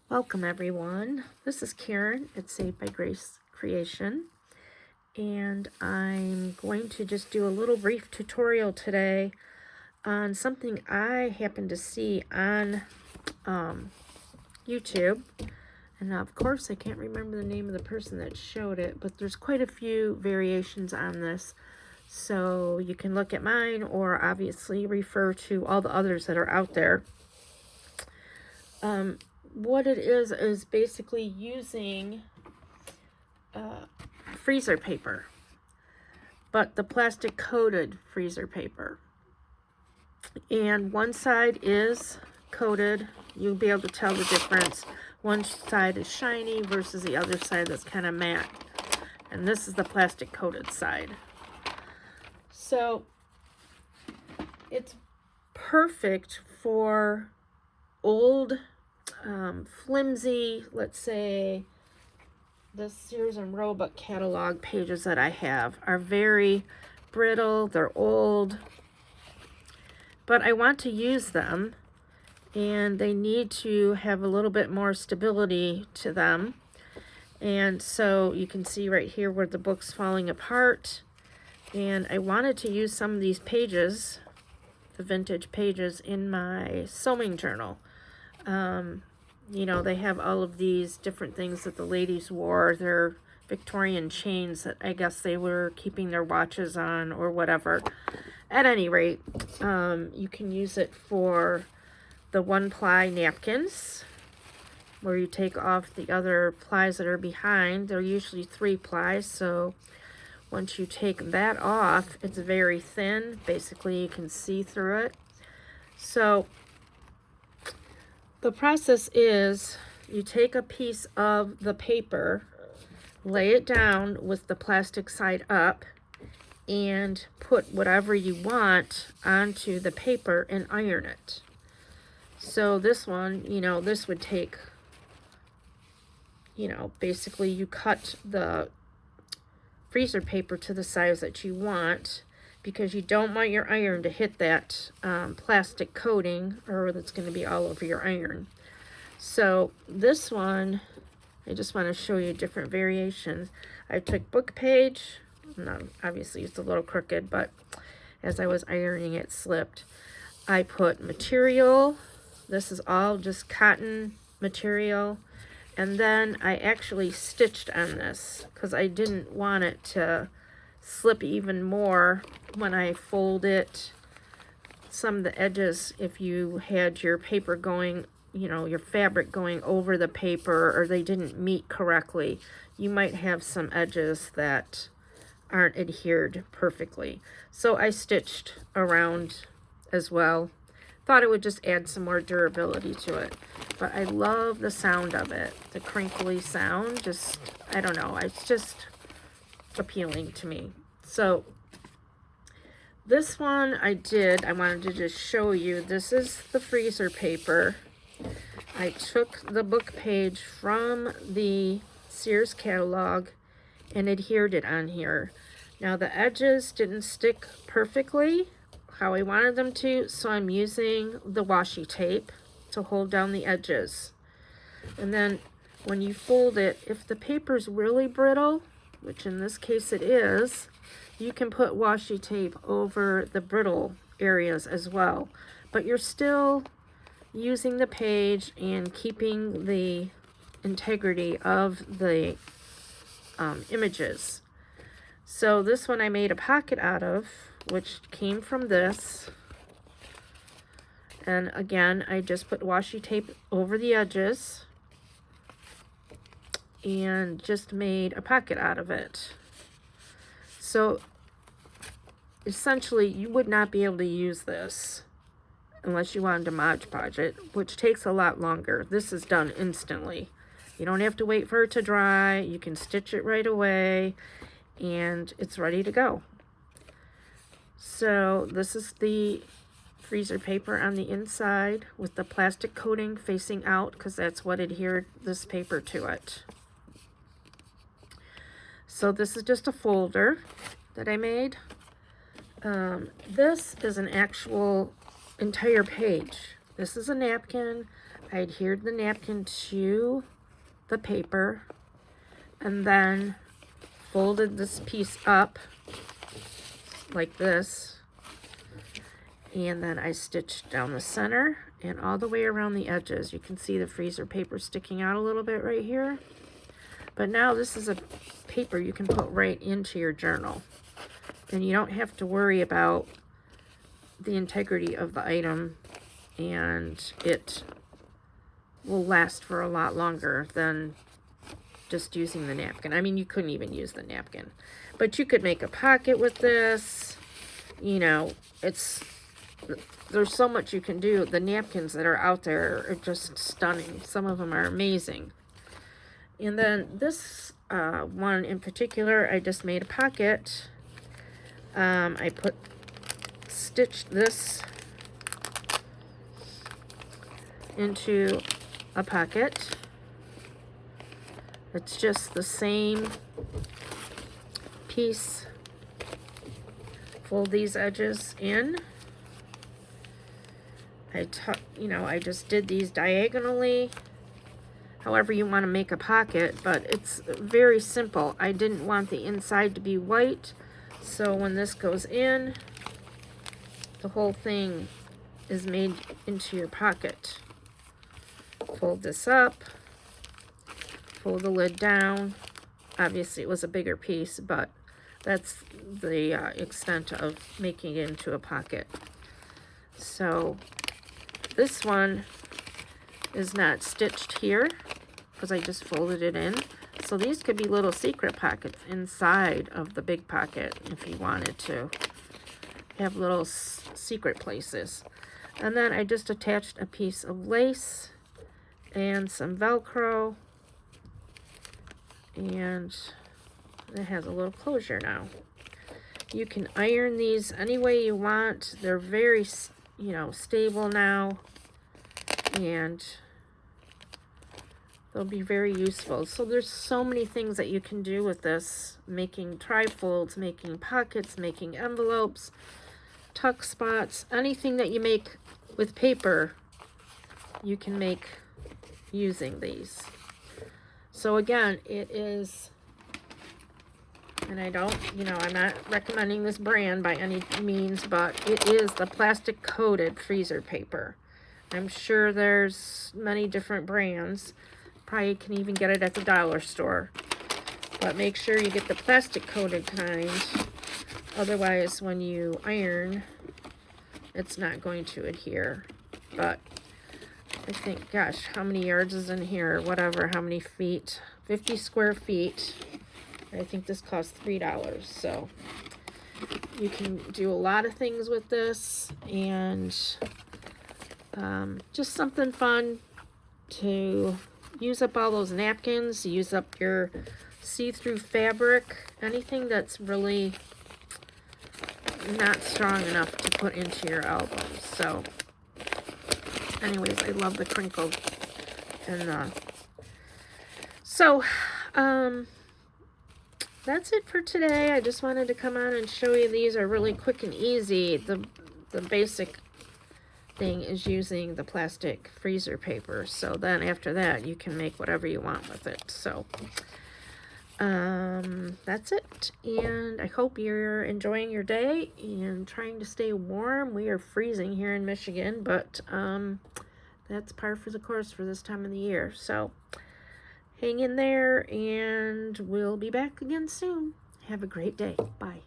Welcome everyone. This is Karen at Saved by Grace Creation, and I'm going to just do a little brief tutorial today on something I happened to see on YouTube. And of course I can't remember the name of the person that showed it, but there's quite a few variations on this. So you can look at mine or obviously refer to all the others that are out there. What it is basically using freezer paper, but the plastic coated freezer paper. And one side is coated. You'll be able to tell the difference. One side is shiny versus the other side that's kind of matte. And this is the plastic coated side. So it's perfect for old flimsy, let's say the Sears and Roebuck catalog pages that I have are very brittle, they're old, but I want to use them and they need to have a little bit more stability to them. And so you can see right here where the book's falling apart, and I wanted to use some of these pages, the vintage pages, in my sewing journal. You know, they have all of these different things that the ladies wore. They're Victorian chains that I guess they were keeping their watches on or whatever. At any rate, you can use it for the one-ply napkins, where you take off the other plies that are behind. They're usually 3 plies, so once you take that off, it's very thin. Basically, you can see through it. So the process is you take a piece of the paper, lay it down with the plastic side up, and put whatever you want onto the paper and iron it. So this one, you know, this would take, you know, basically you cut the freezer paper to the size that you want, because you don't want your iron to hit that plastic coating, or that's going to be all over your iron. So this one, I just want to show you different variations. I took book page. No, obviously it's a little crooked, but as I was ironing it slipped. I put material. This is all just cotton material. And then I actually stitched on this because I didn't want it to slip even more when I fold it. Some of the edges, if you had your paper going, you know, your fabric going over the paper, or they didn't meet correctly, you might have some edges that aren't adhered perfectly. So I stitched around as well. Thought it would just add some more durability to it. But I love the sound of it. The crinkly sound, just, I don't know, it's just appealing to me. So this one I wanted to just show you. This is the freezer paper. I took the book page from the Sears catalog and adhered it on here. Now the edges didn't stick perfectly how I wanted them to, so I'm using the washi tape to hold down the edges. And then when you fold it, if the paper's really brittle, which in this case it is, you can put washi tape over the brittle areas as well. But you're still using the page and keeping the integrity of the images. So this one I made a pocket out of, which came from this. And again, I just put washi tape over the edges and just made a pocket out of it. So essentially, you would not be able to use this unless you wanted to Mod Podge it, which takes a lot longer. This is done instantly. You don't have to wait for it to dry. You can stitch it right away, and it's ready to go. So this is the freezer paper on the inside with the plastic coating facing out, because that's what adhered this paper to it. So this is just a folder that I made. This is an actual entire page. This is a napkin. I adhered the napkin to the paper and then folded this piece up like this, and then I stitched down the center and all the way around the edges. You can see the freezer paper sticking out a little bit right here. But now this is a paper you can put right into your journal, and you don't have to worry about the integrity of the item, and it will last for a lot longer than just using the napkin. I mean, you couldn't even use the napkin, but you could make a pocket with this. You know, there's so much you can do. The napkins that are out there are just stunning. Some of them are amazing. And then this one in particular, I just made a pocket. I stitched this into a pocket. It's just the same piece. Fold these edges in. I just did these diagonally, however you want to make a pocket, but it's very simple. I didn't want the inside to be white, so when this goes in, the whole thing is made into your pocket. Fold this up, fold the lid down. Obviously it was a bigger piece, but that's the extent of making it into a pocket. So this one is not stitched here because I just folded it in. So these could be little secret pockets inside of the big pocket if you wanted to have little secret places. And then I just attached a piece of lace and some Velcro, and it has a little closure now. You can iron these any way you want. They're very, stable now, and they'll be very useful. So there's so many things that you can do with this, making trifolds, making pockets, making envelopes, tuck spots. Anything that you make with paper, you can make using these. So again, it is, and I'm not recommending this brand by any means, but it is the plastic coated freezer paper. I'm sure there's many different brands. Probably can even get it at the dollar store. But make sure you get the plastic coated kind. Otherwise, when you iron, it's not going to adhere. But I think, gosh, how many yards is in here? Whatever, how many feet? 50 square feet. I think this costs $3. So you can do a lot of things with this, and just something fun to use up all those napkins, use up your see-through fabric, anything that's really not strong enough to put into your album. So anyways, I love the crinkle. And that's it for today. I just wanted to come on and show you these are really quick and easy. The basic thing is using the plastic freezer paper. So then after that, you can make whatever you want with it. So that's it. And I hope you're enjoying your day and trying to stay warm. We are freezing here in Michigan, but that's par for the course for this time of the year. So hang in there, and we'll be back again soon. Have a great day. Bye.